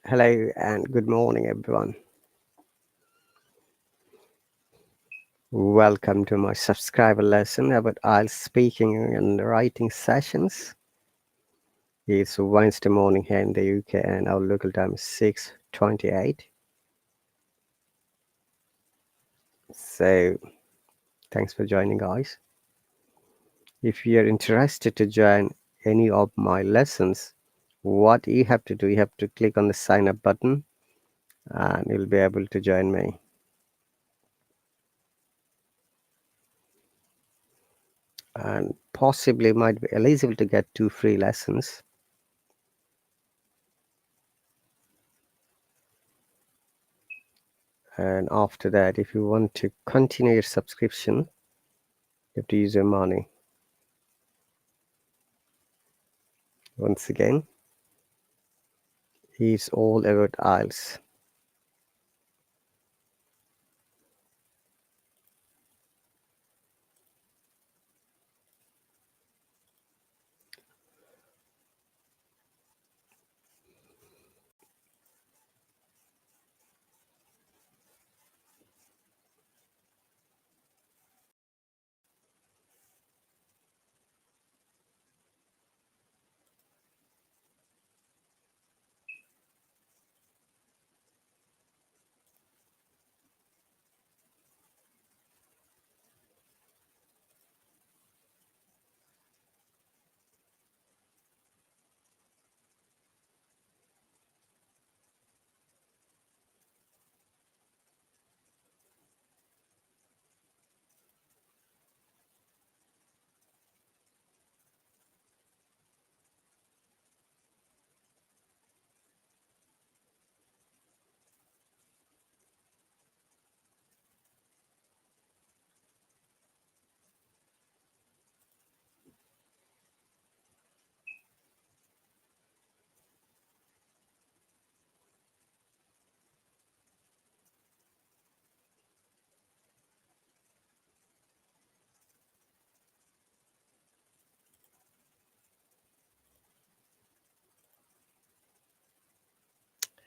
Hello and good morning, everyone. Welcome to my subscriber lesson about IELTS speaking and writing sessions. It's Wednesday morning here in the UK, and our local time is 6:28. So, thanks for joining, guys. If you're interested to join any of my lessons, what you have to do, you have to click on the sign up button, and you'll be able to join me. And possibly might be eligible to get 2 free lessons. And after that, if you want to continue your subscription, you have to use your money. Once again, it's all about IELTS.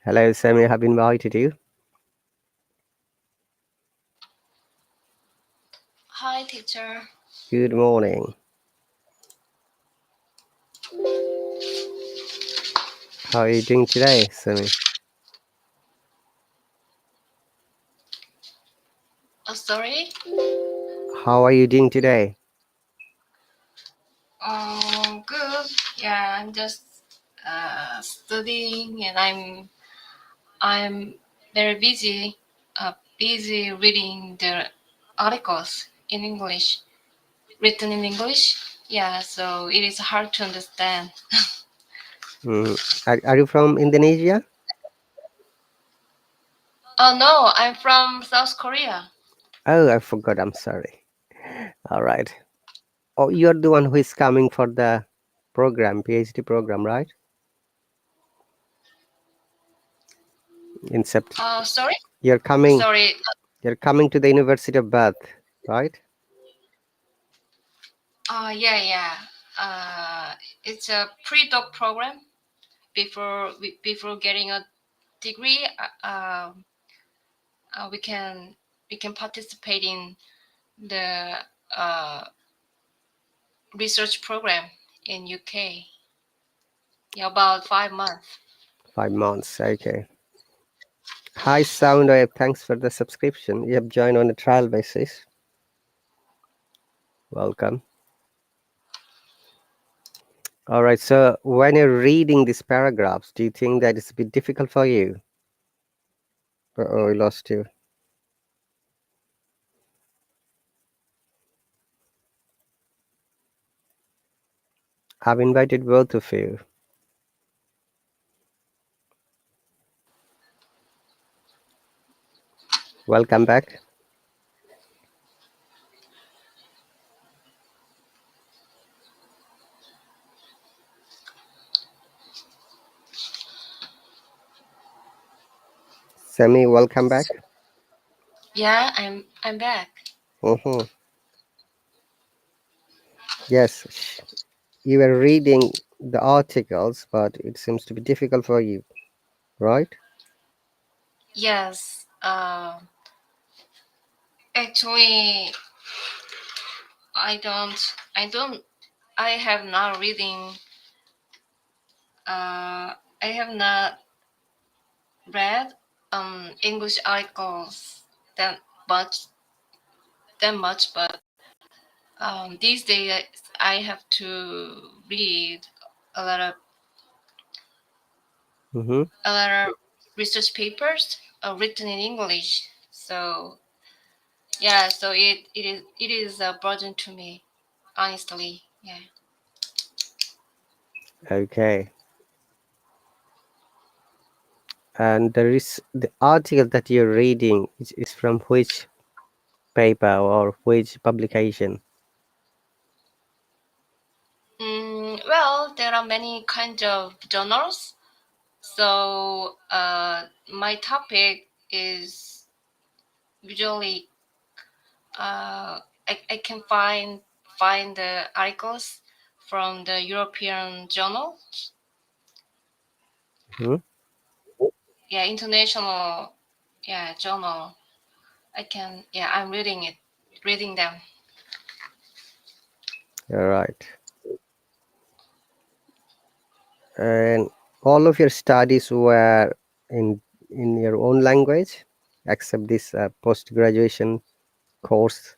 Hello, Sammy, I have invited you. Hi, teacher. Good morning. How are you doing today, Sammy? Sorry. How are you doing today? Good. Yeah, I'm just studying, and I'm very busy. Busy reading the articles in English, written in English. Yeah, so it is hard to understand. Are you from Indonesia? Oh no, I'm from South Korea. Oh, I forgot. I'm sorry. All right. Oh, you're the one who is coming for the program, PhD program, right? In September. Sorry. You're coming. Sorry. You're coming to the University of Bath, right? Yeah, yeah. It's a pre-doc program before getting a degree. We can participate in the uh, research program in UK. Yeah, about 5 months. 5 months. Okay. Hi, Soundwave. Thanks for the subscription. You have joined on a trial basis. Welcome. All right. So, when you're reading these paragraphs, do you think that it's a bit difficult for you? Oh, I lost you. I've invited both of you. Welcome back. Semi, welcome back. Yeah, I'm back. Mm-hmm. Yes, you were reading the articles, but it seems to be difficult for you. right? Yes. Actually, I don't. I don't. I have not reading. I have not read English articles that much. That much, but these days I have to read a lot of Mm-hmm. a lot of research papers written in English. So yeah, so it is a burden to me, honestly. Yeah. Okay. And there is the article that you're reading is from which paper or which publication? Well, there are many kinds of journals. So my topic is usually I can find the articles from the European journal. Hmm. Yeah, international, yeah, journal. I can, yeah, I'm reading them. All right. And all of your studies were in in your own language, except this post graduation course.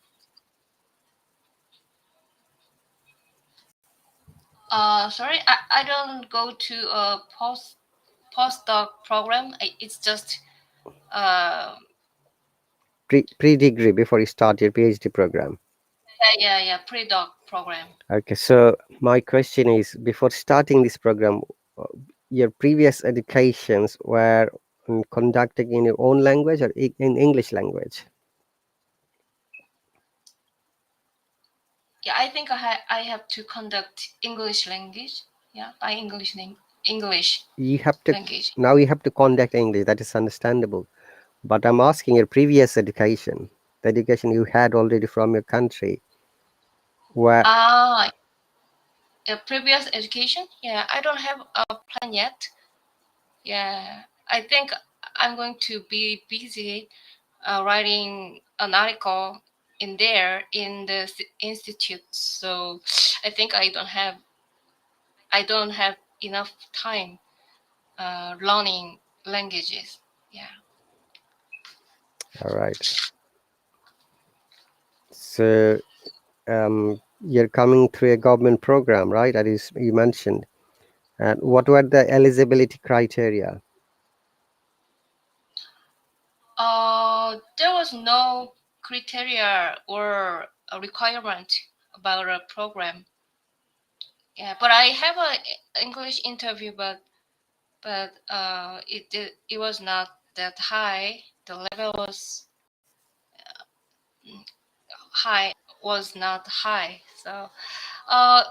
Sorry, I don't go to a postdoc program. It's just uh, Pre degree before you start your PhD program. yeah, pre-doc program. Okay, so my question is, before starting this program, uh, your previous educations were conducted in your own language or in English language? Yeah, I think I have to conduct English language. Yeah, by English You have to language. now you have to conduct English. That is understandable. But I'm asking your previous education, the education you had already from your country, where Ah, previous education. Yeah, I don't have a plan yet. Yeah, I think I'm going to be busy writing an article in there in the institute. So I think I don't have enough time learning languages. Yeah. all right. So you're coming through a government program, right? That is you mentioned. And what were the eligibility criteria? There was no criteria or a requirement about a program. Yeah, but I have a English interview, but it was not that high. The level high was not high. So, uh,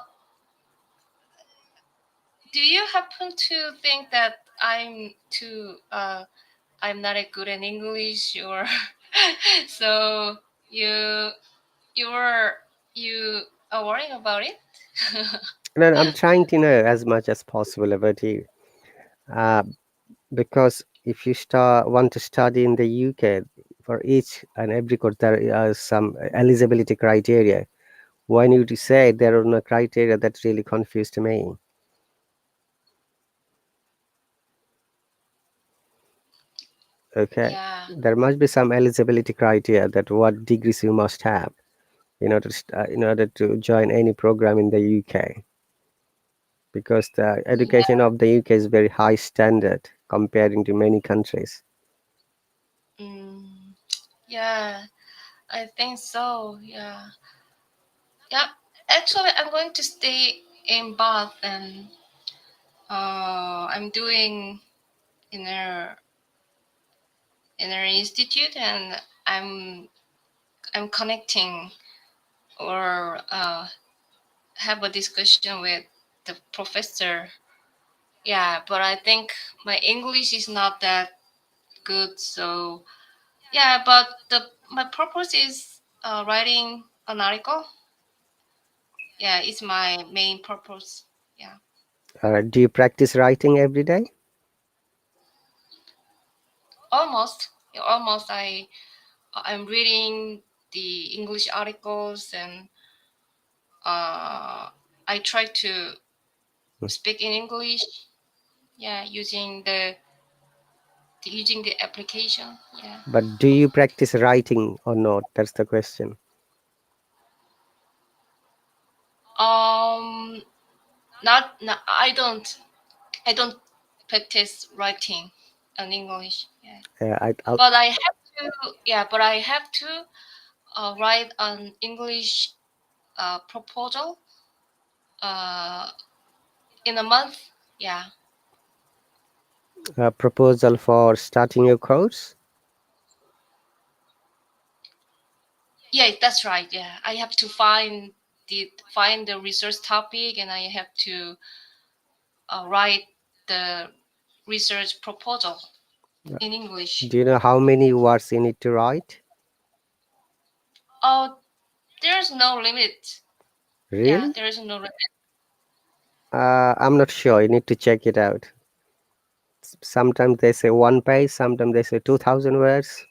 do you happen to think that I'm not a good in English, or so you you were you are worrying about it? No, no, I'm trying to know as much as possible about you, uh, because if you want to study in the UK, for each and every course there are some eligibility criteria. When you say there are no criteria, that really confused me. Okay, Yeah. there must be some eligibility criteria that what degrees you must have in order to join any program in the UK, because the education Yeah. of the UK is very high standard comparing to many countries. Mm, yeah. I think so. Yeah. Yeah. Actually, I'm going to stay in Bath, and I'm doing inner inner institute, and I'm connecting or have a discussion with the professor. Yeah, but I think my English is not that good. So yeah, but the my purpose is writing an article. Yeah, it's my main purpose. Yeah. Do you practice writing every day? almost, yeah, almost. I'm reading the English articles, and uh, I try to Hmm. speak in English. Yeah, using the application. Yeah. But do you practice writing or not? That's the question. Um. Not. I don't practice writing in English. Yeah. I'll But I have to. Yeah. But I have to write an English proposal uh, in a month. Yeah. a proposal for starting your course. Yeah, that's right. Yeah, I have to find the research topic, and I have to write the research proposal Uh, in English. Do you know how many words you need to write? Oh, there's no limit. Yeah, Really? there is no limit. I'm not sure. You need to check it out. Sometimes they say one page, sometimes they say 2000 words,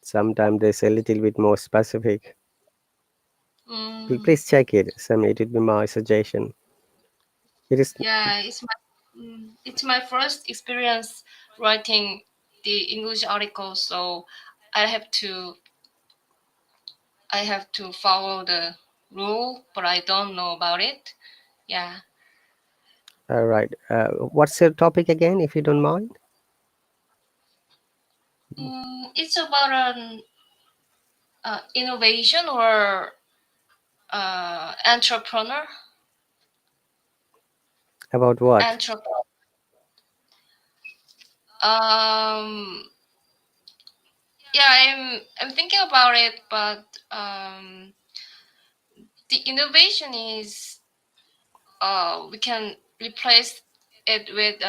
sometimes they say a little bit more specific. Mm, Please check it. Some it would be my suggestion. It is yeah, it's my first experience writing the English article, so I have to I have to follow the rule, but I don't know about it. Yeah. all right. What's your topic again, if you don't mind? It's about an innovation or entrepreneur. About what? Entrepreneur. Um, yeah, I'm thinking about it, but the innovation is we can replace it with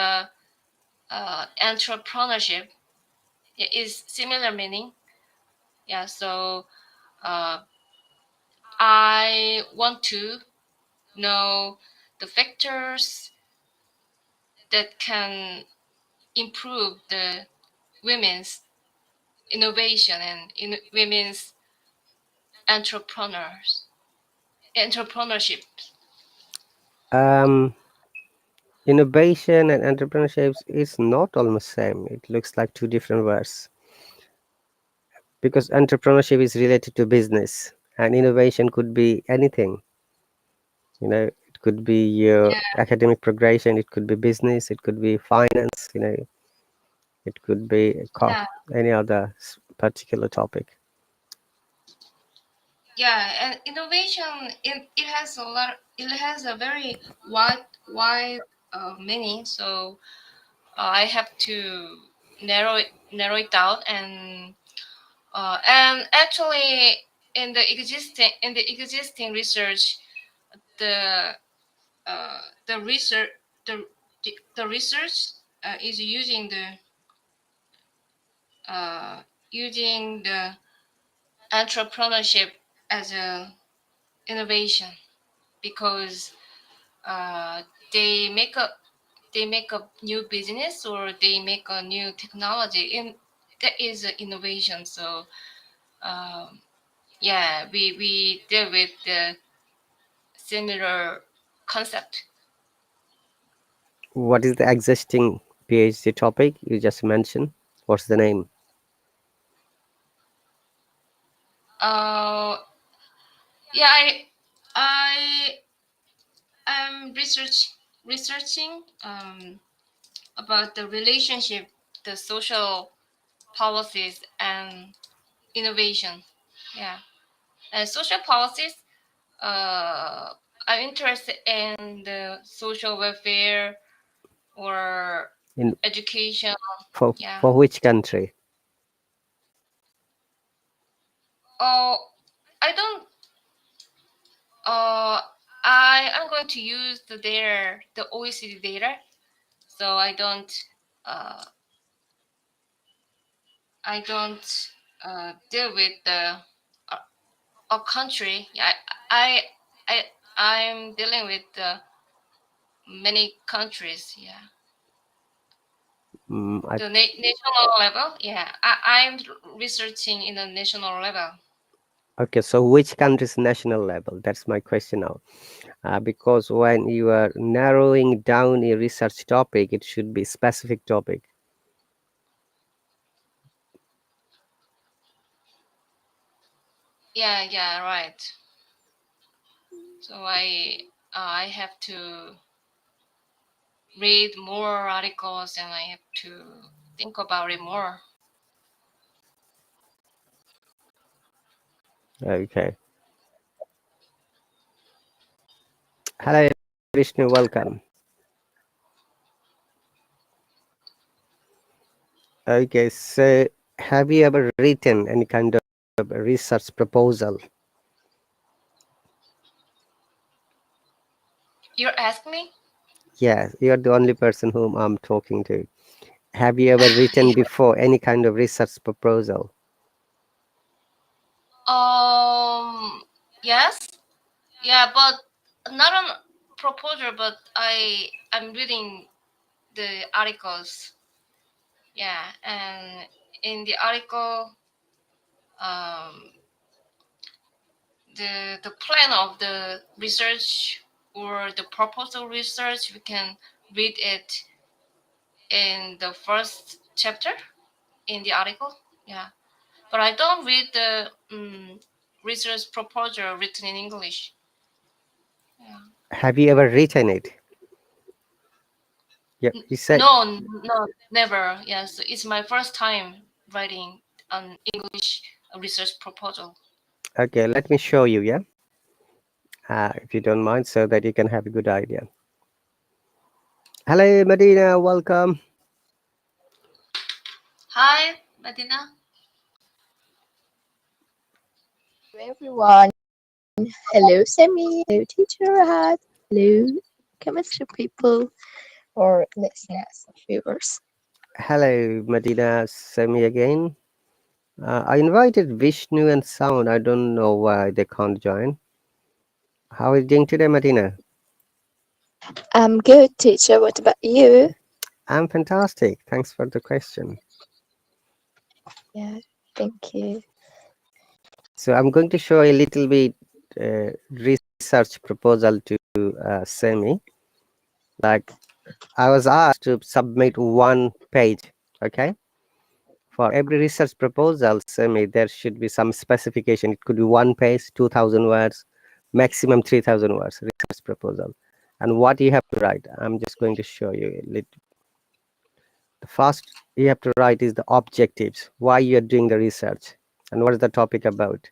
entrepreneurship. It is similar meaning. Yeah, so uh, I want to know the factors that can improve the women's innovation and women's entrepreneurs entrepreneurship. Um, Innovation and entrepreneurship is not almost same. It looks like two different words because entrepreneurship is related to business and innovation could be anything. It could be your Yeah, academic progression, it could be business, it could be finance, it could be yeah, any other particular topic. yeah. And innovation, it has a lot. It has a very wide meaning. So I have to narrow it down, and actually in the existing research, the the research the the research is uh, using the entrepreneurship as a innovation, because uh, they make a they make a new business, or they make a new technology, and that is an innovation. So um, yeah, we deal with the similar concept. What is the existing PhD topic you just mentioned? What's the name? uh, yeah, I am researching about the relationship, the social policies, and innovation. Yeah, and social policies. Uh, I'm interested in the social welfare or In education. Yeah. for which country? Oh, I don't. Uh, I am going to use the OECD data, so Uh, I don't deal with the uh, a country. Yeah, I I'm dealing with many countries. Yeah. I, The national level? Yeah, I'm researching in the national level. okay, so which country's national level? That's my question now. Because when you are narrowing down a research topic, it should be specific topic. Yeah, yeah, right. So I have to read more articles and I have to think about it more. Okay. Hello, Vishnu. Welcome. Okay, so have you ever written any kind of research proposal? You're asking me? Yes, you're the only person whom I'm talking to. Have you ever written before any kind of research proposal? Yes, yeah, but not on proposal, but I'm reading the articles. Yeah, and in the article, um, the plan of the research or the proposal research, we can read it in the first chapter in the article. Yeah, but I don't read the research proposal written in English. Yeah. Have you ever written it? Yeah, you said. No, no, never. Yes, it's my first time writing an English research proposal. Okay, let me show you, yeah? If you don't mind, so that you can have a good idea. Hello, Medina, welcome. Hi, Medina. Everyone. Hello, Semi. Hello, teacher Rahat. Hello, chemistry people or listeners, viewers. Hello, Medina, Semi again. I invited Vishnu and Sound. I don't know why they can't join. How are you doing today, Medina? I'm good, teacher. What about you? I'm fantastic. Thanks for the question. Yeah, thank you. So I'm going to show a little bit research proposal to Semi. Like I was asked to submit one page. Okay. For every research proposal, Semi, there should be some specification. It could be one page, 2,000 words, maximum 3,000 words research proposal. And what you have to write, I'm just going to show you a little. The first you have to write is the objectives, why you're doing the research, and what is the topic about.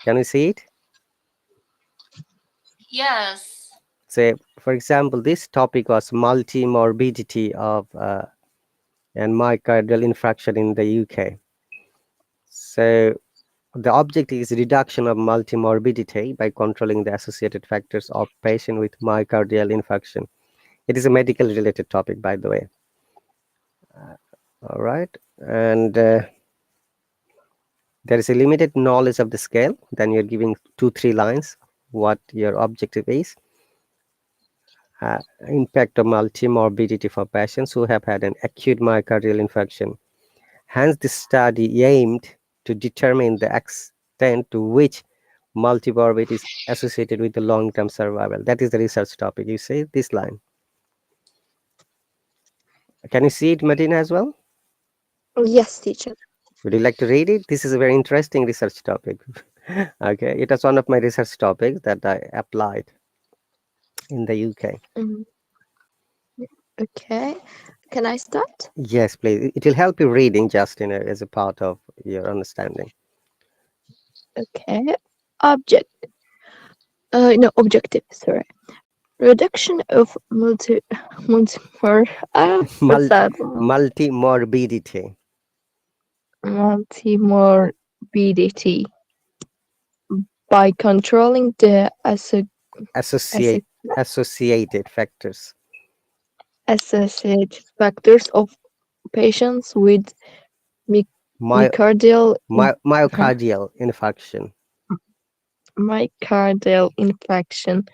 Can you see it? Yes. Say, for example, this topic was multi-morbidity of and myocardial infarction in the UK. So the objective is reduction of multimorbidity by controlling the associated factors of patient with myocardial infarction. It is a medical related topic, by the way. All right. And there is a limited knowledge of the scale. Then you're giving 2-3 lines what your objective is. Impact of multimorbidity for patients who have had an acute myocardial infarction. Hence, the study aimed to determine the extent to which multimorbidity is associated with the long-term survival. That is the research topic. You see this line. Can you see it, Medina, as well? Yes, teacher. Would you like to read it? This is a very interesting research topic. Okay, it was one of my research topics that I applied in the UK. Mm, okay. Can I start? Yes, please. It will help you reading just as a part of your understanding. Okay. Object. No, objective. Sorry. Reduction of what's Mul- that? multimorbidity. Multimorbidity by controlling the Associate associated factors. associated factors of patients with my- My, myocardial huh? myocardial infarction. Myocardial infarction.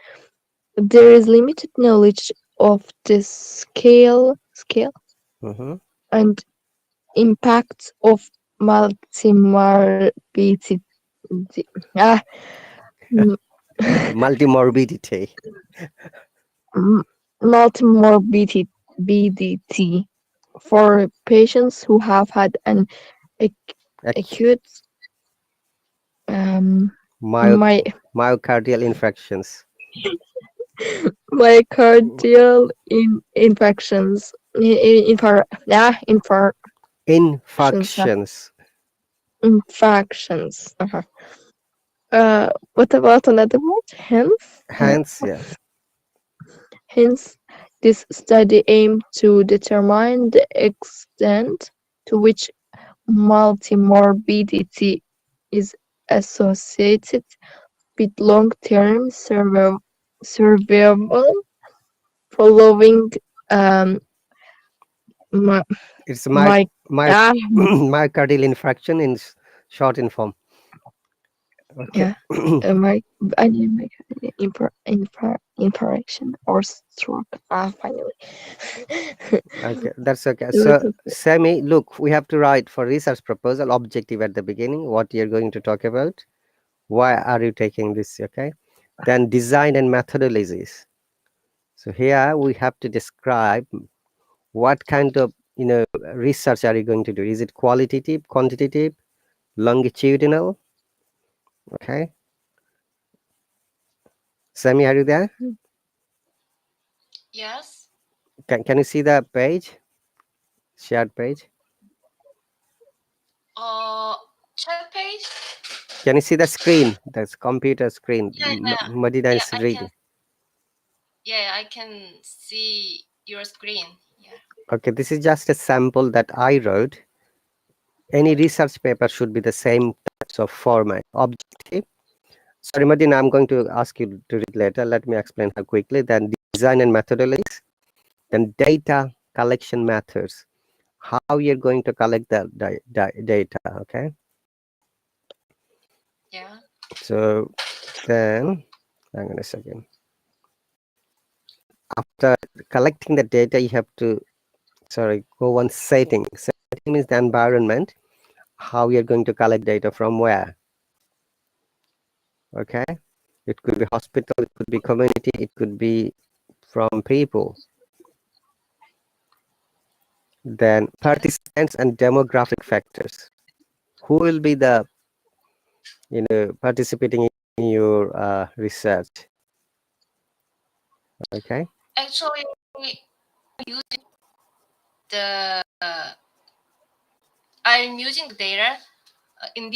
There is limited knowledge of the scale. Scale. Mm-hmm. and impacts of multimorbidity. Ah, m- Multimorbidity. m- multimorbidity for patients who have had an ac- Ac- acute um, myo- my myocardial infections. myocardial infections, infections, Infections. infections. What about another word? Hence, yeah. Hence, this study aimed to determine the extent to which multimorbidity is associated with long-term survival following um, my, It's my my ah, myocardial infarction in short in form. Okay. yeah, my anemic infarction or stroke. Finally. Okay, that's okay. It was So, Sammy, look, we have to write for research proposal objective at the beginning, what you're going to talk about. Why are you taking this? Okay. Then design and methodologies. So here we have to describe what kind of research are you going to do? Is it qualitative, quantitative, longitudinal? Okay. Sammy, are you there? Yes. Can you see the page? Shared page? Uh, chat page. Can you see the screen? That's computer screen. Yeah, yeah, Madina yeah. is I can. reading. Yeah, I can see your screen. Yeah. Okay, this is just a sample that I wrote. Any research paper should be the same types of format. Objective. Sorry, Madina, I'm going to ask you to read later. Let me explain her quickly. Then design and methodologies. Then data collection methods. How you're going to collect the data. Okay. Yeah. So then, hang on a second. After collecting the data, you have to, sorry, go on setting. Setting means the environment. How you're going to collect data from where. Okay. It could be hospital, it could be community, it could be from people. Then participants and demographic factors. Who will be the participating in your research? Okay. Actually, using the I'm using the data in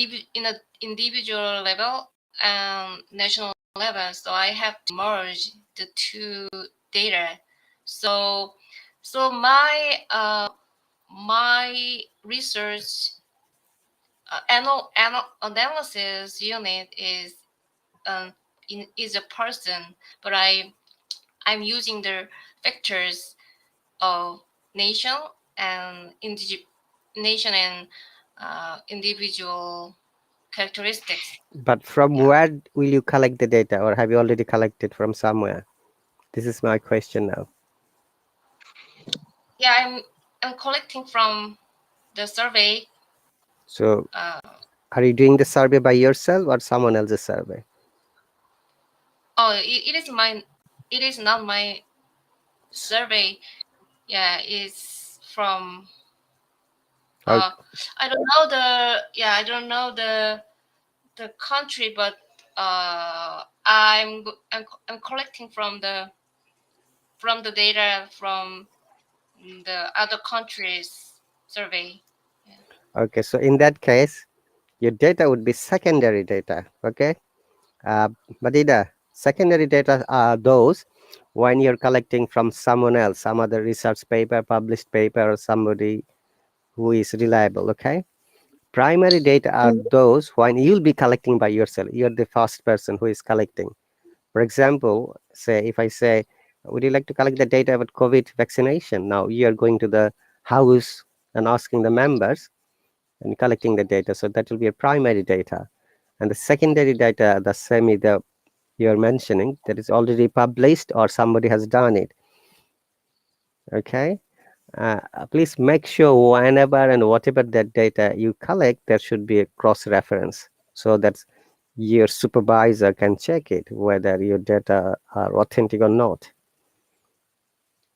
a individual level and national level. So I have to merge the two data. So my research analysis unit um, is a person, but I'm using the vectors of nation and nation and individual characteristics. But from Yeah, where will you collect the data, or have you already collected from somewhere? This is my question now. yeah. I'm collecting from the survey. So, Uh, are you doing the survey by yourself or someone else's survey? oh, it is mine. It is not my survey. Yeah, it's from. Okay. I don't know I don't know the country, but I'm collecting from the data from the other countries survey. Yeah. Okay. So in that case, your data would be secondary data. Okay. Uh, Madida, secondary data are those when you're collecting from someone else, some other research paper, published paper, or somebody who is reliable. Okay. Primary data are those when you'll be collecting by yourself. You're the first person who is collecting. For example, say if I say, would you like to collect the data about COVID vaccination? Now you're going to the house and asking the members and collecting the data. So that will be a primary data. And the secondary data, the semi the you're mentioning, that is already published or somebody has done it. Okay. Please make sure whenever and whatever that data you collect, there should be a cross reference so that your supervisor can check it whether your data are authentic or not.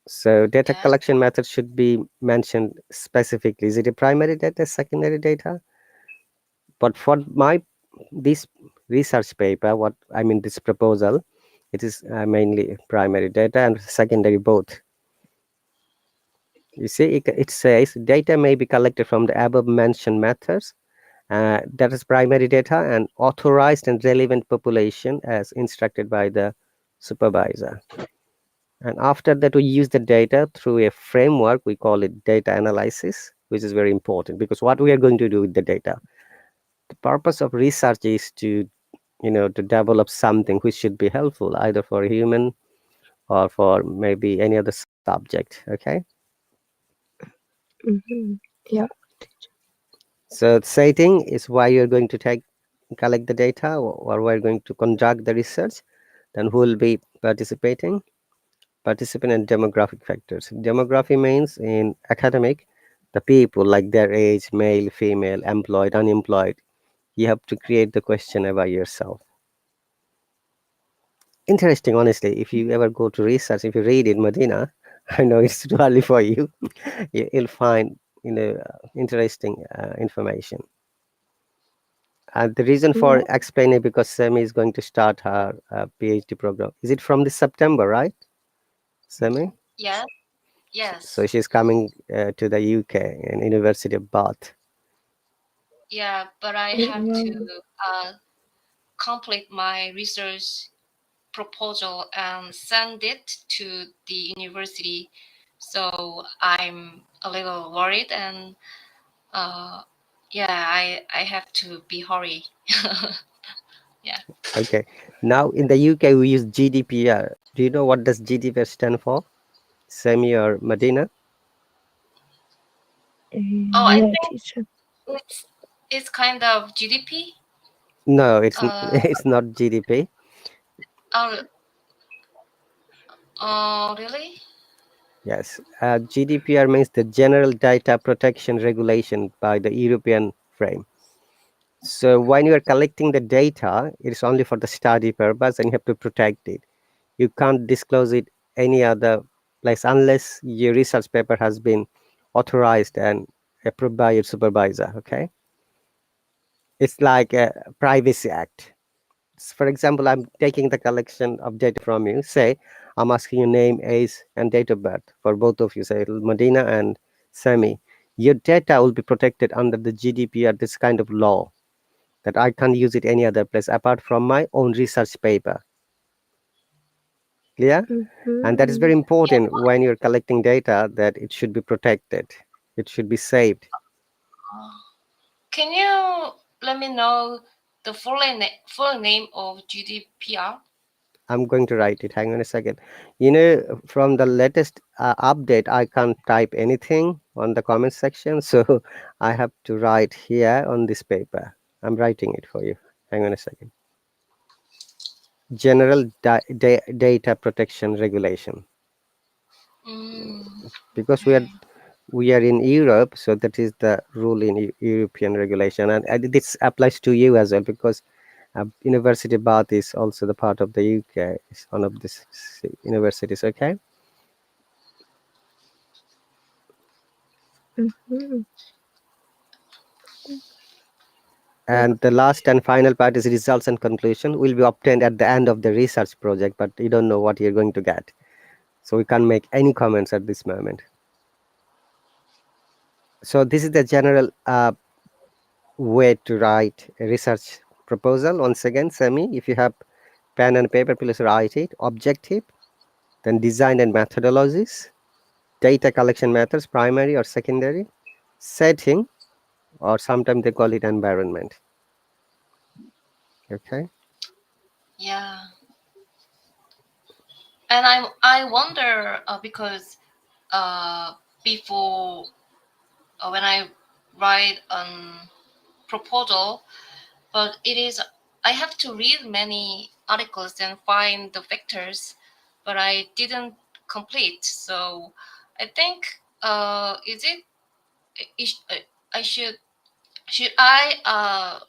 So data Yes. collection method should be mentioned specifically. Is it a primary data, secondary data? But for my this research paper, what I mean this proposal, it is mainly primary data and secondary both. You see, it says data may be collected from the above mentioned methods, that is primary data, and authorized and relevant population as instructed by the supervisor. And after that, we use the data through a framework. We call it data analysis, which is very important because what we are going to do with the data. The purpose of research is to, to develop something which should be helpful either for a human or for maybe any other subject. Okay. Mm-hmm. Yeah. So setting is why you're going to collect the data or we're going to conduct the research. Then who will be participating? Participant and demographic factors. Demography means in academic, the people like their age, male, female, employed, unemployed. You have to create the questionnaire by yourself. Interesting, honestly. If you ever go to research, if you read it, Medina, I know it's too early for you. You'll find interesting information. And the reason for Yeah. explaining because Semi is going to start her PhD program. Is it from this September, right, Semi? Yes. So Yes. she's coming to the UK and University of Bath. Yeah, but I Oh, have to wow. uh, complete my research proposal and send it to the university. So I'm a little worried, and uh, yeah, I have to be hurry. Yeah. Okay. Now in the UK we use GDPR. Do you know what does GDPR stand for? Semi or Medina? Oh, I Yeah, think teacher. it's it's kind of GDP. No, Uh, it's not GDP. oh, really? Yes, GDPR means the General Data Protection Regulation by the European frame. So when you are collecting the data, it is only for the study purpose, and you have to protect it. You can't disclose it any other place unless your research paper has been authorized and approved by your supervisor. Okay, it's like a privacy act. For example, I'm taking the collection of data from you. Say, I'm asking your name, age, and date of birth for both of you. Say, Medina and Sami. Your data will be protected under the GDPR. This kind of law that I can't use it any other place apart from my own research paper. Clear? And that is Mm-hmm. very Yeah. important when you're collecting data that it should be protected. It should be saved. Can you let me know the full name of GDPR? I'm going to write it. Hang on a second. From the latest update, I can't type anything on the comment section. So I have to write here on this paper. I'm writing it for you. Hang on a second. General Data Protection Regulation. Mm, Because mm. we are in Europe, so that is the rule in European regulation, and this applies to you as well because University Bath is also the part of the UK. It's one of these universities. Okay. Mm-hmm. Yeah. And the last and final part is results and conclusion will be obtained at the end of the research project, but you don't know what you're going to get. So we can't make any comments at this moment. So this is the general way to write a research proposal. Once again, Semi, if you have pen and paper, please write it. Objective, then design and methodologies, data collection methods, primary or secondary, setting, or sometimes they call it environment. Okay. Yeah. And I wonder because uh, before when I write a proposal, but it is I have to read many articles and find the factors, but I didn't complete. So I think Is it? I should I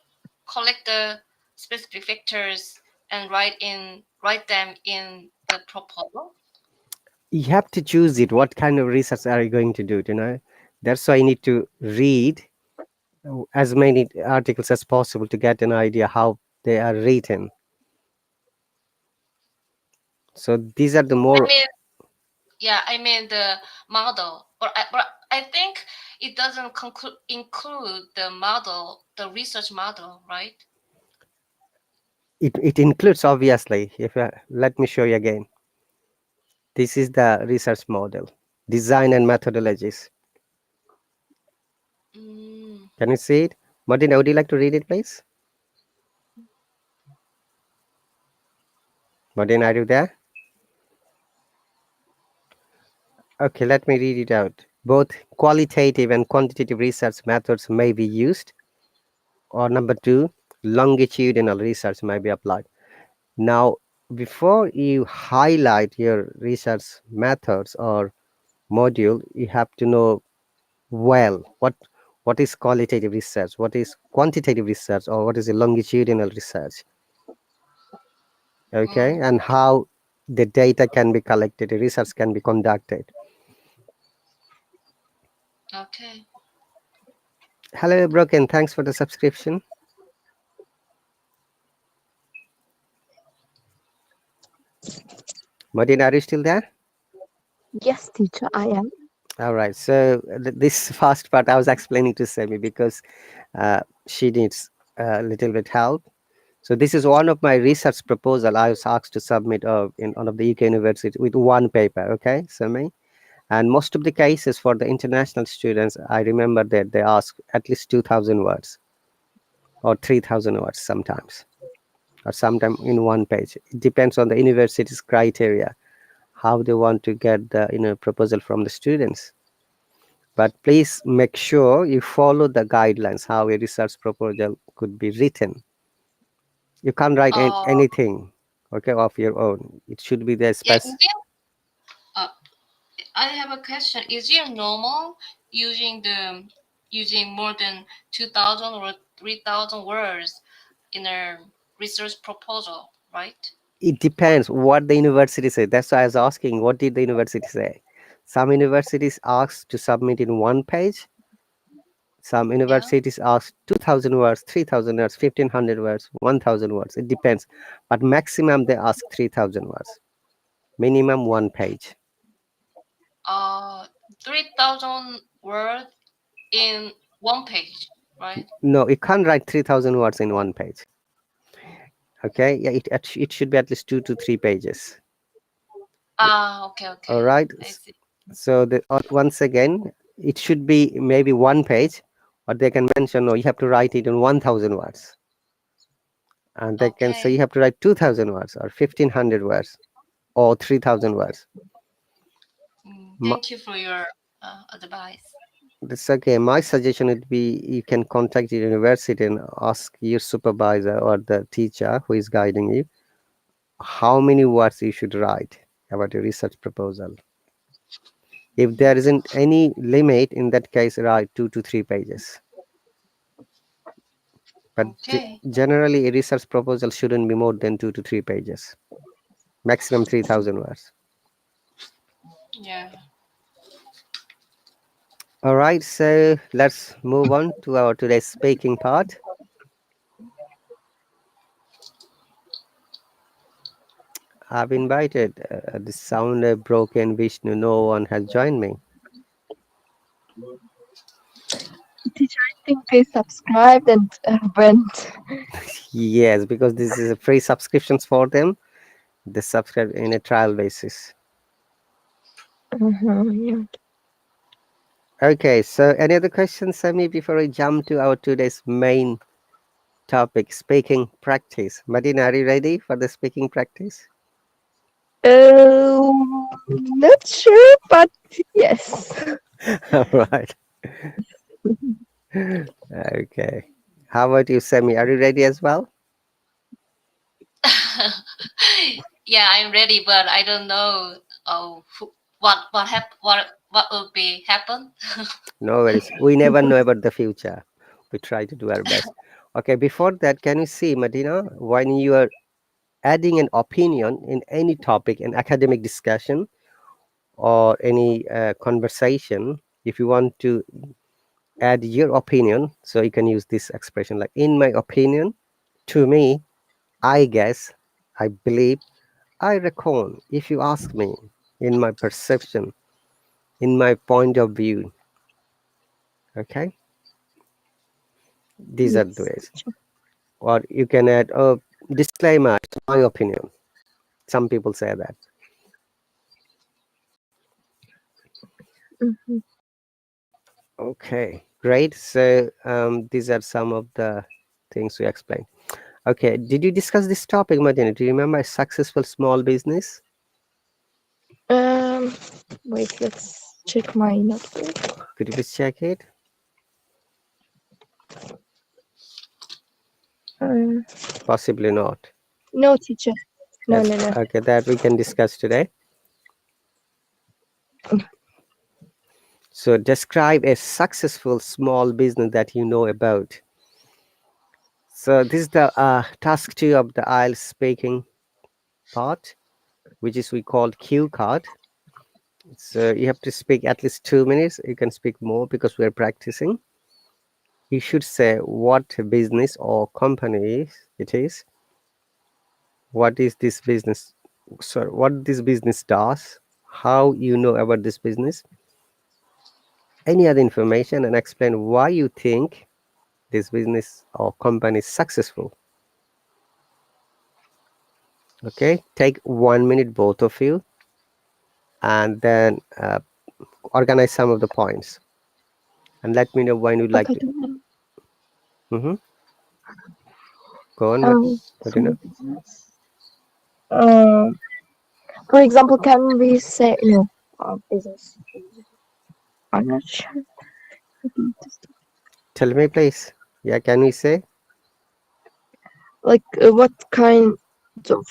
collect the specific factors and write them in the proposal? You have to choose it. What kind of research are you going to do? You know, that's why you need to read as many articles as possible to get an idea how they are written. So these are the I more. mean, yeah, I mean the model, but I think it doesn't include the model, the research model, right? It includes, obviously. If let me show you again. This is the research model, design and methodologies. Mm, Can you see it? Martina, would you like to read it, please? Martina, are you there? Okay, let me read it out. Both qualitative and quantitative research methods may be used, or number two, longitudinal research may be applied. Now, before you highlight your research methods or module, you have to know well what is qualitative research, what is quantitative research, or what is a longitudinal research. Okay, mm, and how the data can be collected, the research can be conducted. okay. Hello, Broken. Thanks for the subscription. Martin, are you still there? Yes, teacher, I am. All right. So this first part I was explaining to Semi because she needs a little bit help. So this is one of my research proposal. I was asked to submit in one of the UK university with one paper. Okay, Semi. And most of the cases for the international students, I remember that they ask at least 2,000 words or 3,000 words sometimes, or sometime in one page. It depends on the university's criteria, how they want to get the proposal from the students. But please make sure you follow the guidelines how a research proposal could be written. You can't write Uh, anything, okay, of your own. It should be the yeah, spec. uh, I have a question. Is it normal using using more than 2,000 or 3,000 words in a research proposal, right? It depends what the university say. That's why I was asking, what did the university say? Some universities ask to submit in one page. Some Yeah. universities ask 2,000 words, 3,000 words, 1,500 words, 1,000 words. It depends. But maximum they ask 3,000 words. Minimum one page. Uh, 3,000 words in one page, right? No, you can't write 3,000 words in one page. Okay, yeah, it should be at least 2 to 3 pages. Ah, okay, All okay. right. I see. So once again, it should be maybe one page, or they can mention, no, you have to write it in 1,000 words, and they can say you Okay. have to write 2,000 words, or 1,500 words, or 3,000 words. Thank you for your advice. That's okay. My suggestion would be you can contact the university and ask your supervisor or the teacher who is guiding you how many words you should write about your research proposal. If there isn't any limit, in that case, write 2 to 3 pages. But Okay. generally, a research proposal shouldn't be more than 2 to 3 pages, maximum 3,000 words. Yeah. All right, so let's move on to our today's speaking part. I've invited the sounder broken Vishnu. No one has joined me. Teacher, I think they subscribed and went. Yes, because this is a free subscriptions for them. They subscribe in a trial basis. Yeah. Okay, so any other questions, Sami, before I jump to our today's main topic, speaking practice? Madina, are you ready for the speaking practice? Not sure, but yes. All right. Okay. How about you, Sami? Are you ready as well? Yeah, I'm ready, but I don't know. Oh, what happened? What? what will be happen. No worries. We never know about the future. We try to do our best. Okay, before that, can you see, Medina, when you are adding an opinion in any topic, an academic discussion or any conversation, if you want to add your opinion, so you can use this expression like, in my opinion, to me, I guess, I believe, I reckon, if you ask me, in my perception, in my point of view. Okay, these are the Yes, ways. teacher. Or you can add a disclaimer, it's my opinion. Some people say that. Mhm. Okay, great. So these are some of the things we explained. Okay, did you discuss this topic, Madina? Do you remember a successful small business? Um, Wait, let's check my notebook. Could you please check it? Uh, Possibly not. no, teacher. No, That no, no. okay, that we can discuss today. So describe a successful small business that you know about. So this is the task 2 of the IELTS speaking part, which is we called Q card. So you have to speak at least 2 minutes. You can speak more because we're practicing. You should say what business or company it is. What is this business? Sorry, what this business does? How you know about this business? Any other information, and explain why you think this business or company is successful. Okay, take 1 minute, both of you, and then organize some of the points and let me know when you'd like Okay, to. tomorrow. Mm-hmm. Go on, Small Martina. business. Um, for example, can we say no? Business. I'm not sure. Tell me, please. Yeah, can we say Like, what kind of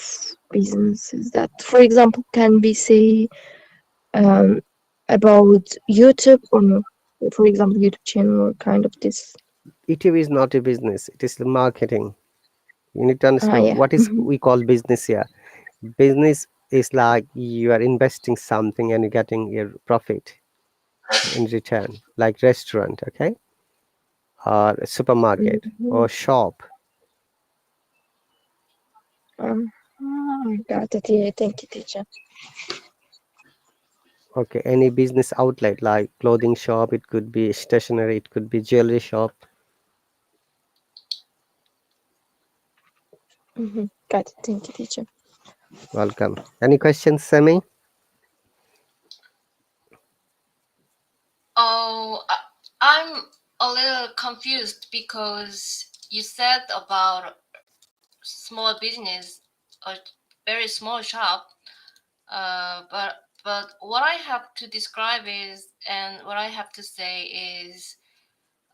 business is that? For example, can we say um about YouTube or no? For example, YouTube channel or kind of this. ETV is not a business? It is the marketing. You need to Ah, understand yeah. what is Mhm. we call business here. Business is like you are investing something and you're getting your profit in return, like restaurant, okay, or a supermarket Mhm. or shop. Got it. Yeah, thank you, teacher. Okay, any business outlet like clothing shop, it could be stationery, it could be jewelry shop. Got it. Thank you, teacher. Welcome. Any questions, Semi? Oh, I'm a little confused because you said about small business, a very small shop. But what I have to describe is, and what I have to say is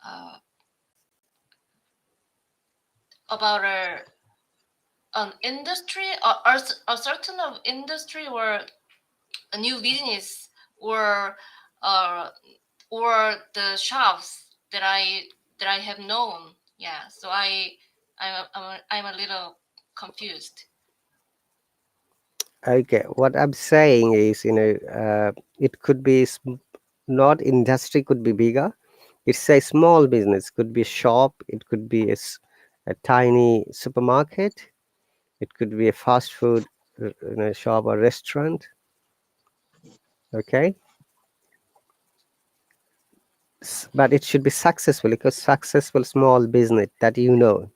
uh, about an industry, or a certain of industry, or a new business, or uh, or the shops that I have known. Yeah, so I'm a little confused. Okay, what I'm saying is, it could be not industry, could be bigger. It's a small business, could be a shop, it could be a tiny supermarket, it could be a fast food shop or restaurant. Okay, but it should be successful, because successful small business that you know.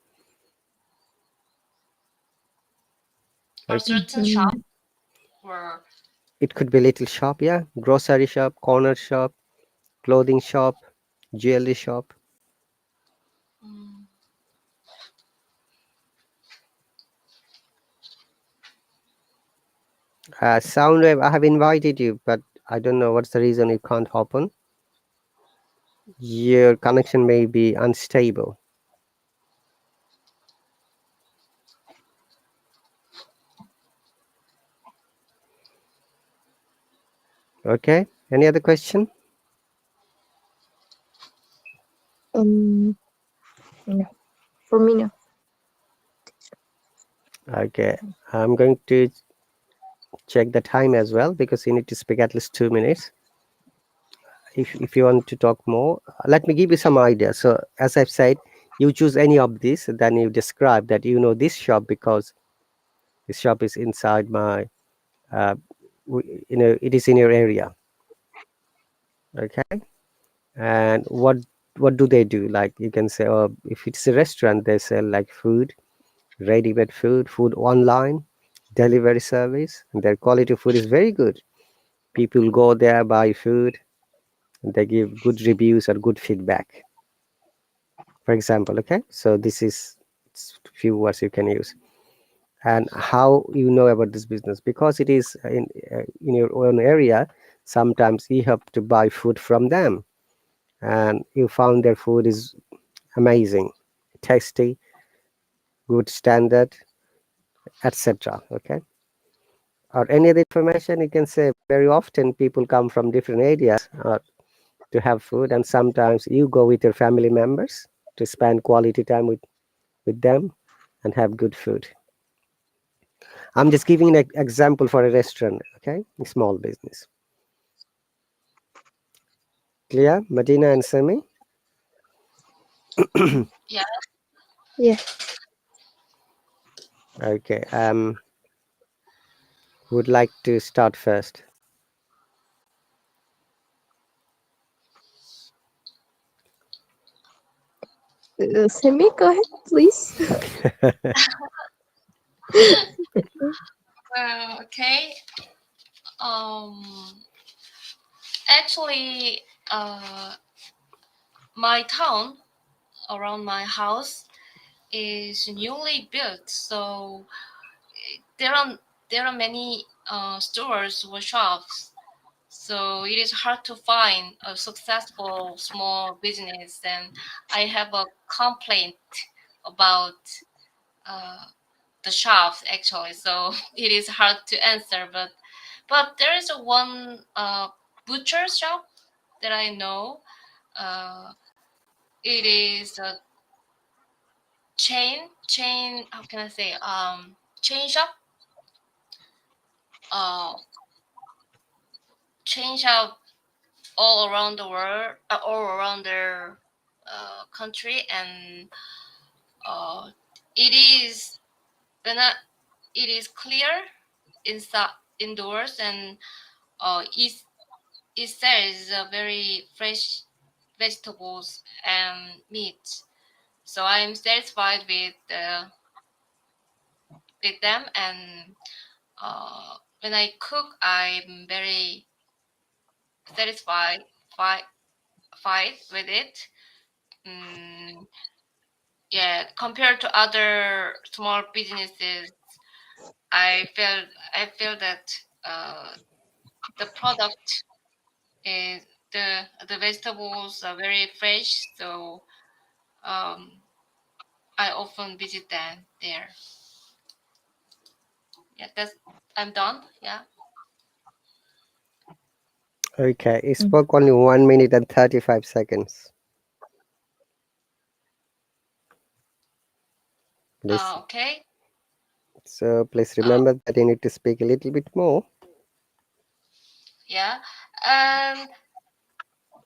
Or Okay, certain shop, Mhm. or it could be little shop, yeah, grocery shop, corner shop, clothing shop, jewelry shop. mm, Soundwave, I have invited you, but I don't know what's the reason you can't open. Your connection may be unstable. Okay, Any other question? No, for me, no. Okay, I'm going to check the time as well because you need to speak at least 2 minutes. If you want to talk more, let me give you some ideas. So as I've said, you choose any of this, then you describe that you know this shop because this shop is inside my, uh, it is in your area. Okay, and what do they do? Like you can say, oh, if it's a restaurant, they sell like food, ready-made food, food online, delivery service. And their quality of food is very good. People go there, buy food, and they give good reviews or good feedback. For example, okay. So this is few words you can use. And how you know about this business because it is in your own area. Sometimes you have to buy food from them, and you found their food is amazing, tasty, good standard, etc. Okay, or any other information you can say. Very often people come from different areas to have food, and sometimes you go with your family members to spend quality time with them and have good food. I'm just giving an example for a restaurant, okay, a small business. Clear, Medina and Semi? Yeah. Yeah. Okay, would like to start first. Semi, go ahead, please. Okay. Um. Actually, my town around my house is newly built, so there are there are many stores or shops. So it is hard to find a successful small business, and I have a complaint about uh, the shops actually. So it is hard to answer, but there is a one butcher shop that I know. Uh, it is a chain. How can I say? Chain shop. Uh, chain shop all around the world, all around their country, and uh, it is when it is clear inside indoors, and it sells very fresh vegetables and meat. So I'm satisfied with them, and when I cook, I'm very satisfied fi- fight with it. Mm, yeah, compared to other small businesses, I feel that the product is the vegetables are very fresh, so um, I often visit them there. Yeah, that's I'm done. Yeah. Okay, it spoke only 1 minute and 35 seconds. Please, Okay. so please Uh, remember that you need to speak a little bit more. yeah, and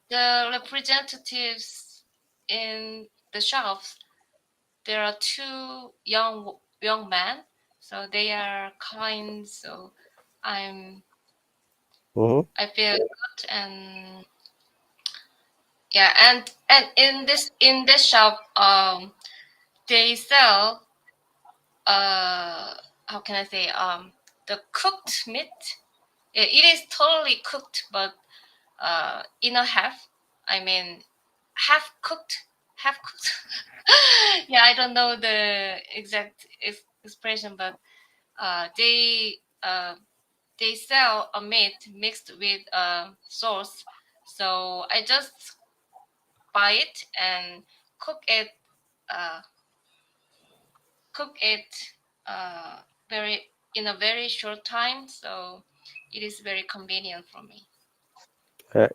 the representatives in the shops, there are two young men, so they are kind. So I'm Hmm. I feel good, and yeah, and in this shop, they sell how can I say the cooked meat. It is totally cooked, but in a half. I mean, half cooked, half cooked. Yeah, I don't know the exact expression, but uh, they uh, they sell a meat mixed with sauce. So I just buy it and cook it. Uh, cook it very in a very short time. So it is very convenient for me.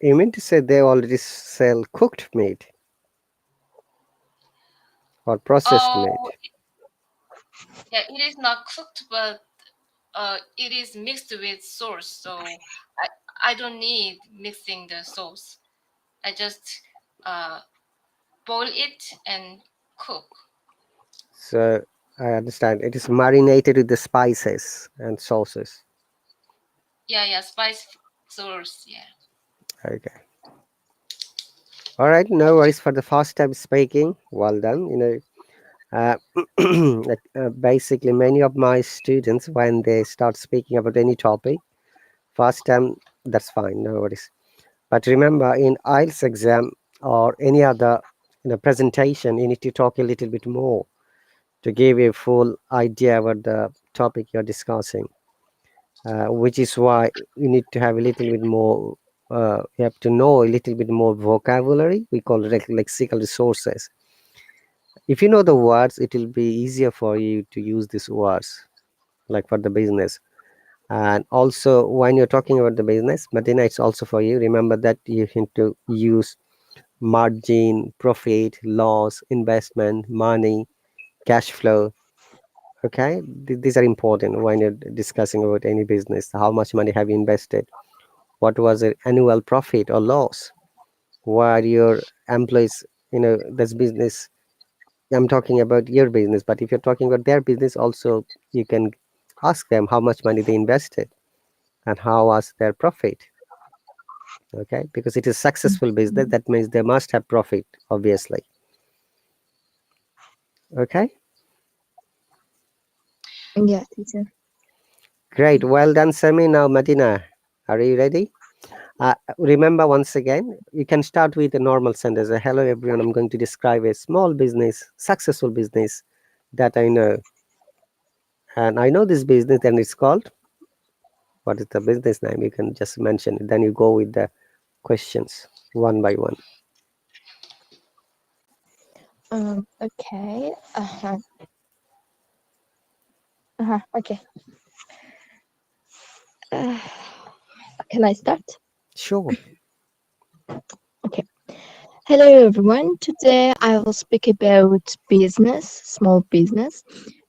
You mean to say they already sell cooked meat or processed Oh, meat? yeah, it is not cooked, but it is mixed with sauce. So I don't need mixing the sauce. I just uh, boil it and cook. So I understand it is marinated with the spices and sauces. Yeah, yeah, spice sauce. Yeah. Okay. All right. No worries for the first time speaking. Well done. Uh, basically, many of my students, when they start speaking about any topic, first time, that's fine. No worries. But remember, in IELTS exam or any other presentation, you need to talk a little bit more to give you a full idea about the topic you're discussing, which is why you need to have a little bit more. You have to know a little bit more vocabulary. We call it lexical resources. If you know the words, it will be easier for you to use these words, like for the business. And also, when you're talking about the business, Martina, it's also for you. Remember that you need to use margin, profit, loss, investment, money, cash flow. Okay, these are important when you're discussing about any business. How much money have you invested? What was the annual profit or loss? Where your employees, this business. I'm talking about your business, but if you're talking about their business, also you can ask them how much money they invested and how was their profit. Okay, because it is successful business, that means they must have profit, obviously. Okay. Yeah, teacher. Great. Well done, Sami. Now, Madina, are you ready? Remember, once again, you can start with a normal sentence. Hello, everyone. I'm going to describe a small business, successful business that I know. And I know this business, and it's called, what is the business name? You can just mention it. Then you go with the questions one by one. Okay. Okay. Uh, can I start? Sure. Okay. Hello, everyone. Today I will speak about business, small business,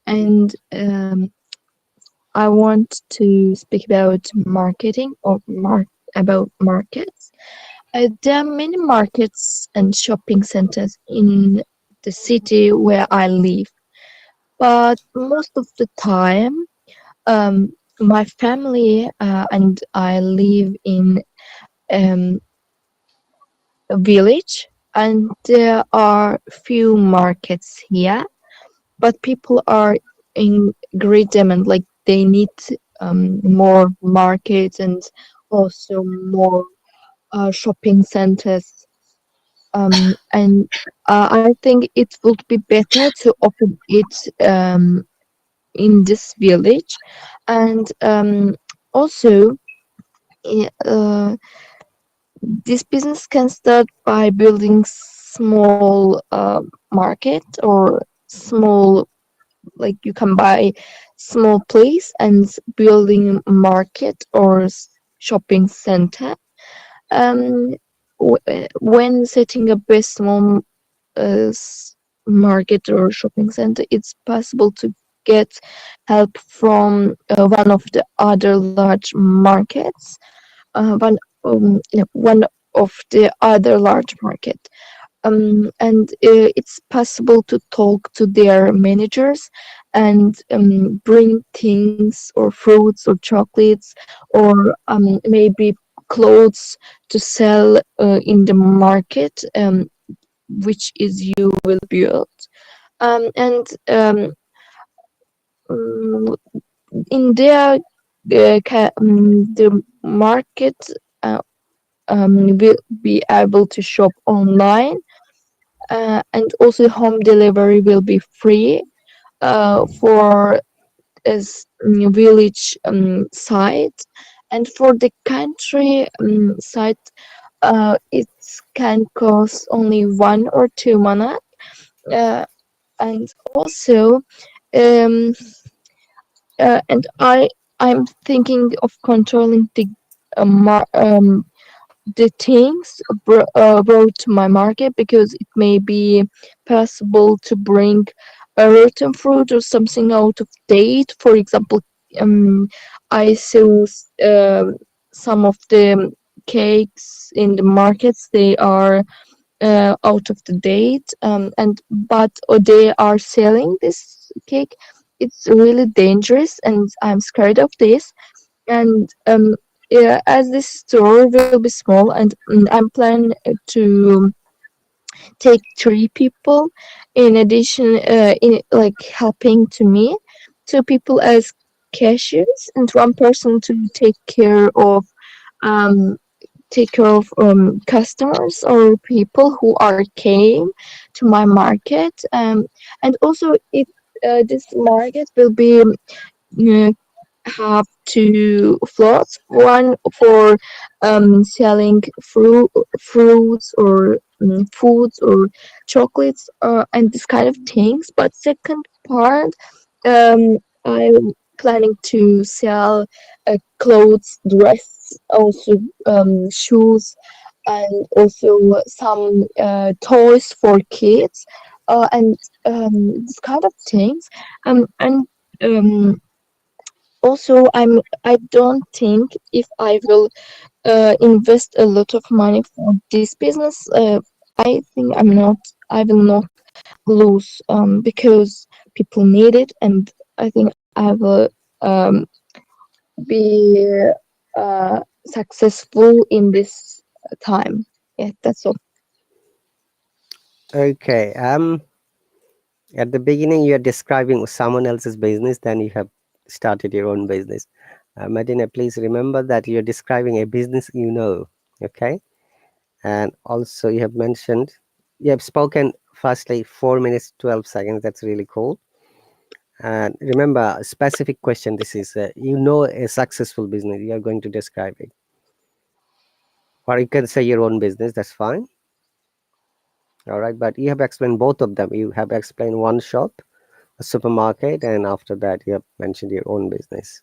and I want to speak about marketing or about markets. There are many markets and shopping centers in the city where I live, but most of the time, my family and I live in um, a village, and there are few markets here, but people are in great demand. Like they need more markets and also more shopping centers. And I think it would be better to open it in this village, and also. Uh, this business can start by building small market or small, like you can buy small place and building market or shopping center. Um, when setting up a small market or shopping center, it's possible to get help from one of the other large markets, one of the other large market, and it's possible to talk to their managers and bring things or fruits or chocolates or maybe clothes to sell in the market, which is you will build, and mm, in there the market uh, will be able to shop online, and also home delivery will be free for as village site, and for the country site it can cost only 1 or 2 mana, uh, and also um, and I'm thinking of controlling the the things brought to my market, because it may be possible to bring a rotten fruit or something out of date. For example, um, I saw some of the cakes in the markets. They are out of the date, and but they are selling this cake. It's really dangerous, and I'm scared of this. And yeah, as this store will be small, and I'm planning to take 3 people in addition, in like helping to me, 2 people as cashiers and 1 person to um take care of customers or people who are came to my market. And also, it this market will be uh, have 2 floors, one for selling fruits or foods or chocolates, and this kind of things. But second part, I'm planning to sell clothes, dress, also shoes, and also some toys for kids, and this kind of things. And um, also, I don't think if I will invest a lot of money for this business, I think I will not lose, because people need it, and I think I will um, be successful in this time. Yeah, that's all. Okay. At the beginning, you are describing someone else's business, then you have started your own business. Martina, please remember that you're describing a business you know. Okay. And also, you have mentioned, you have spoken firstly 4 minutes, 12 seconds. That's really cool. And remember, a specific question. This is, you know, a successful business. You are going to describe it. Or you can say your own business. That's fine. All right. But you have explained both of them. You have explained one shop, a supermarket, and after that you have mentioned your own business.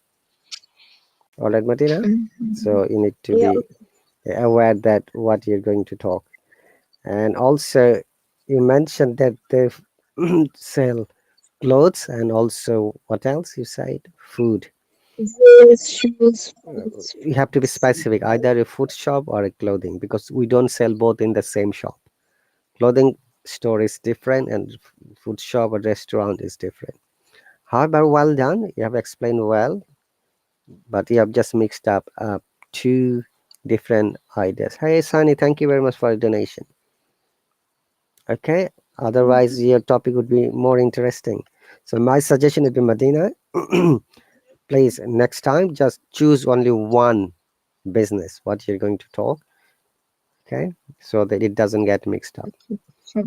All right, Martina. Mhm. So you need to Yeah. be aware that what you're going to talk. And also, you mentioned that they sell clothes and also what else you said? Food. Yes, shoes, foods, You have to be fruits. specific, either a food shop or a clothing, because we don't sell both in the same shop. Clothing store is different, and food shop or restaurant is different. However, well done. You have explained well, but you have just mixed up two different ideas. Hey, Sunny, thank you very much for your donation. Okay, otherwise your topic would be more interesting. So my suggestion would be, Medina, please next time just choose only one business what you're going to talk. Okay, so that it doesn't get mixed up. Sure.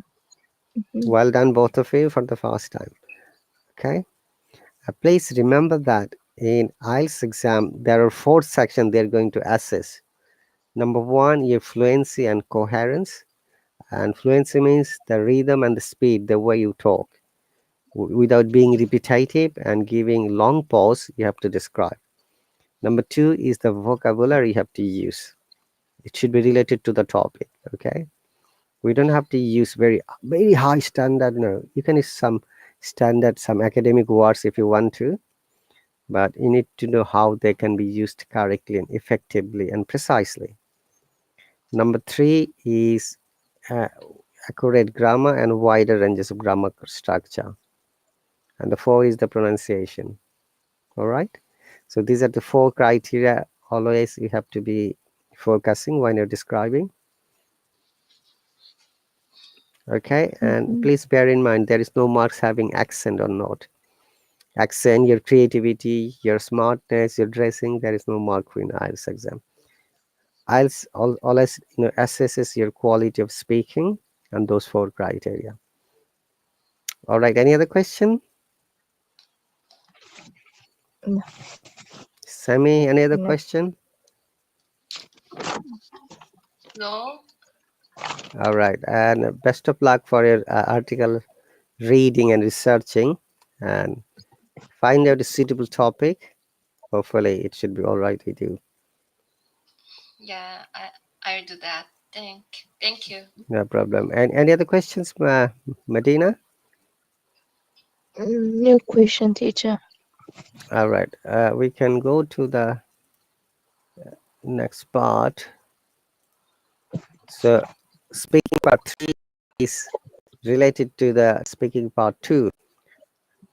Mhm. Well done, both of you, for the first time. Okay, please remember that in IELTS exam there are 4 sections they're going to assess. Number one, your fluency and coherence. And fluency means the rhythm and the speed, the way you talk, without being repetitive and giving long pause, you have to describe. Number two is the vocabulary you have to use. It should be related to the topic. Okay. We don't have to use very high standard. No, you can use some standard, some academic words if you want to, but you need to know how they can be used correctly and effectively and precisely. Number three is uh, accurate grammar and wider ranges of grammar structure. And the four is the pronunciation. All right. So these are the 4 criteria always you have to be focusing when you're describing. Okay. And Mhm. please bear in mind there is no marks having accent or not. Accent, your creativity, your smartness, your dressing, there is no mark for an IELTS exam. IELTS always assesses your quality of speaking and those 4 criteria. All right. Any other question? No, Sammy, any other no. question? No. All right. And best of luck for your article reading and researching, and find out a suitable topic. Hopefully, it should be all right with you. Yeah. I'll do that. Thank you. No problem. And any other questions, Medina? New question, teacher. All right. We can go to the next part. So, speaking part 3 is related to the speaking part 2.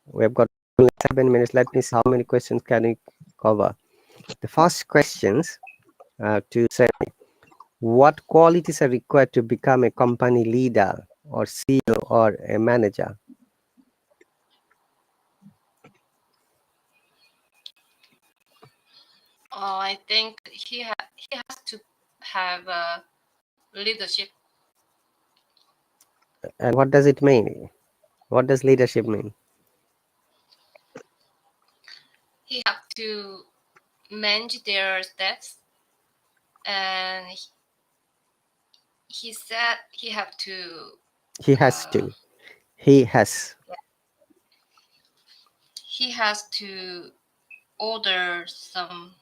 We have got only 7 minutes. Let me see how many questions can we cover. The first questions to say, what qualities are required to become a company leader or CEO or a manager? I think he has to have leadership. And what does it mean? What does leadership mean? He have to manage their steps, and he said he have to He has uh, to. He has. he has to order some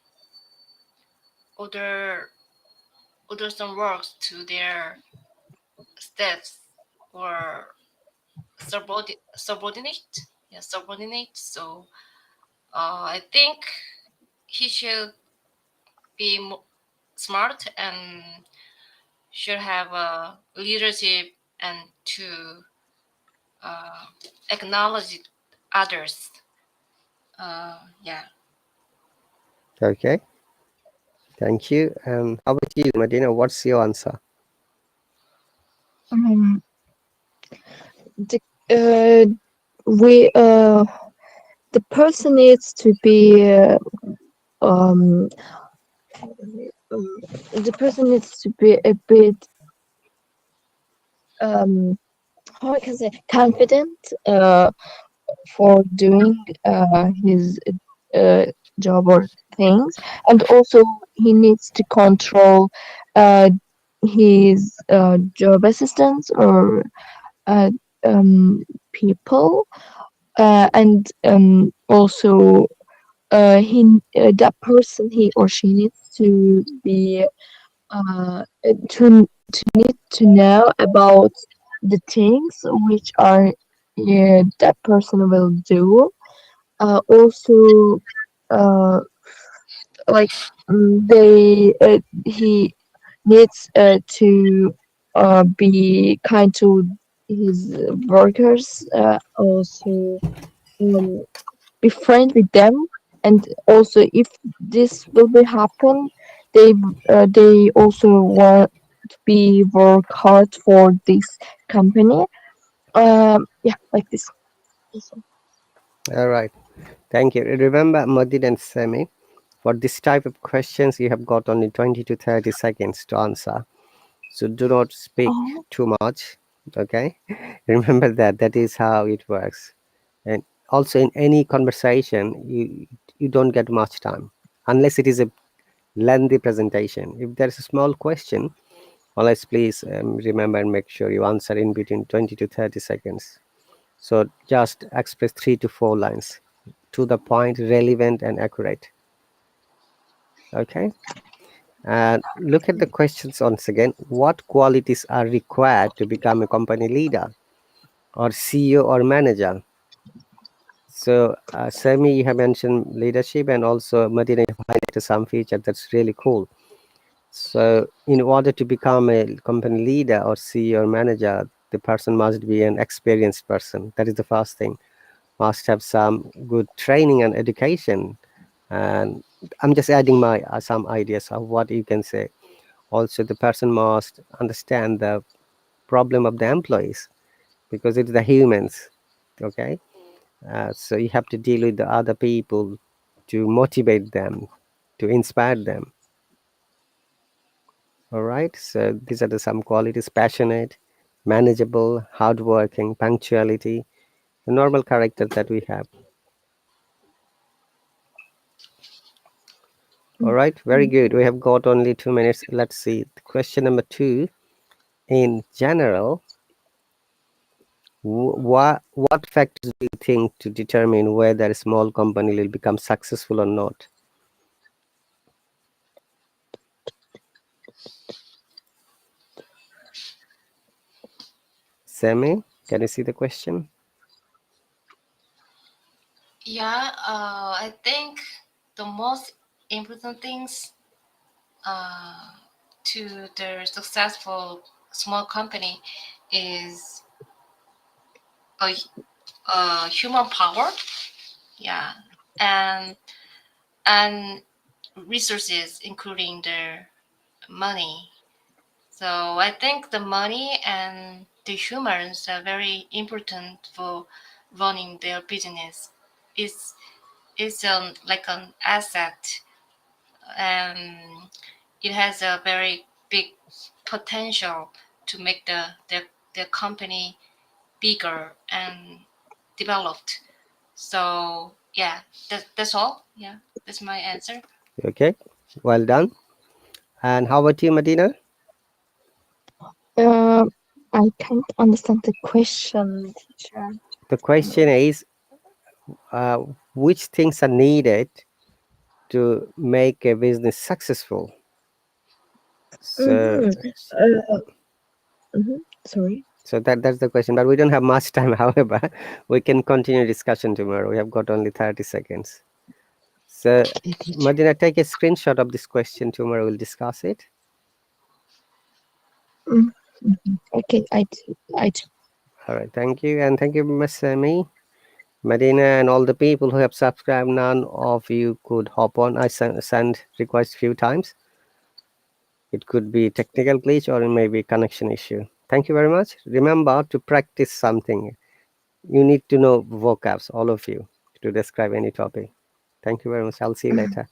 order order some works to their steps or subordinate. Yeah, subordinate. So I think he should be smart and should have a leadership and to uh, acknowledge others. Yeah. Okay. Thank you. How about you, Medina? What's your answer? Um, the uh, we the person needs to be um, the person needs to be a bit um how I can say confident for doing his uh, job or things, and also he needs to control uh, his job assistants or uh, um, people, and also that person, he or she needs to be to need to know about the things which are that person will do. Also, uh, like they he needs to be kind to his workers. Also, um, be friend with them, and also if this will be happen, they they also want to be work hard for this company. Yeah, like this. All right. Thank you. Remember, Madid and Semi, for this type of questions, you have got only 20 to 30 seconds to answer. So do not speak Oh, too much. Okay. Remember that. That is how it works. And also, in any conversation, you don't get much time unless it is a lengthy presentation. If there is a small question, always please remember and make sure you answer in between 20 to 30 seconds. So just express 3 to 4 lines, to the point, relevant, and accurate. Okay. And look at the questions once again. What qualities are required to become a company leader or CEO or manager? So, Sami, you have mentioned leadership, and also Madina, you have highlighted some feature that's really cool. So, in order to become a company leader or CEO or manager, the person must be an experienced person. That is the first thing. Must have some good training and education. And I'm just adding my some ideas of what you can say. Also, the person must understand the problem of the employees because it's the humans. Okay, so you have to deal with the other people to motivate them, to inspire them. All right, so these are the some qualities: passionate, manageable, hardworking, punctuality, the normal character that we have. All right, very good. We have got only 2 minutes. Let's see. Question number 2. In general, what factors do you think to determine whether a small company will become successful or not? Amy, can you see the question? Yeah, I think the most important things uh, to the successful small company is a, a human power. Yeah, and and resources, including the money. So I think the money and the humans are very important for running their business. It's like an asset, and it has a very big potential to make the company bigger and developed. So yeah, that's all. Yeah, that's my answer. Okay, well done. And how about you, Medina? Uh, I can't understand the question, teacher. The question is, uh, which things are needed to make a business successful? So, Mm-hmm. Uh, Sorry. that's the question. But we don't have much time. However, we can continue discussion tomorrow. We have got only 30 seconds. So, Okay, teacher. Medina, take a screenshot of this question. Tomorrow we'll discuss it. Okay, I do. All right. Thank you, and thank you, Miss Amy, Medina, and all the people who have subscribed. None of you could hop on. I sent request few times. It could be technical glitch or it may be connection issue. Thank you very much. Remember to practice something. You need to know vocabs, all of you, to describe any topic. Thank you very much. I'll see you later.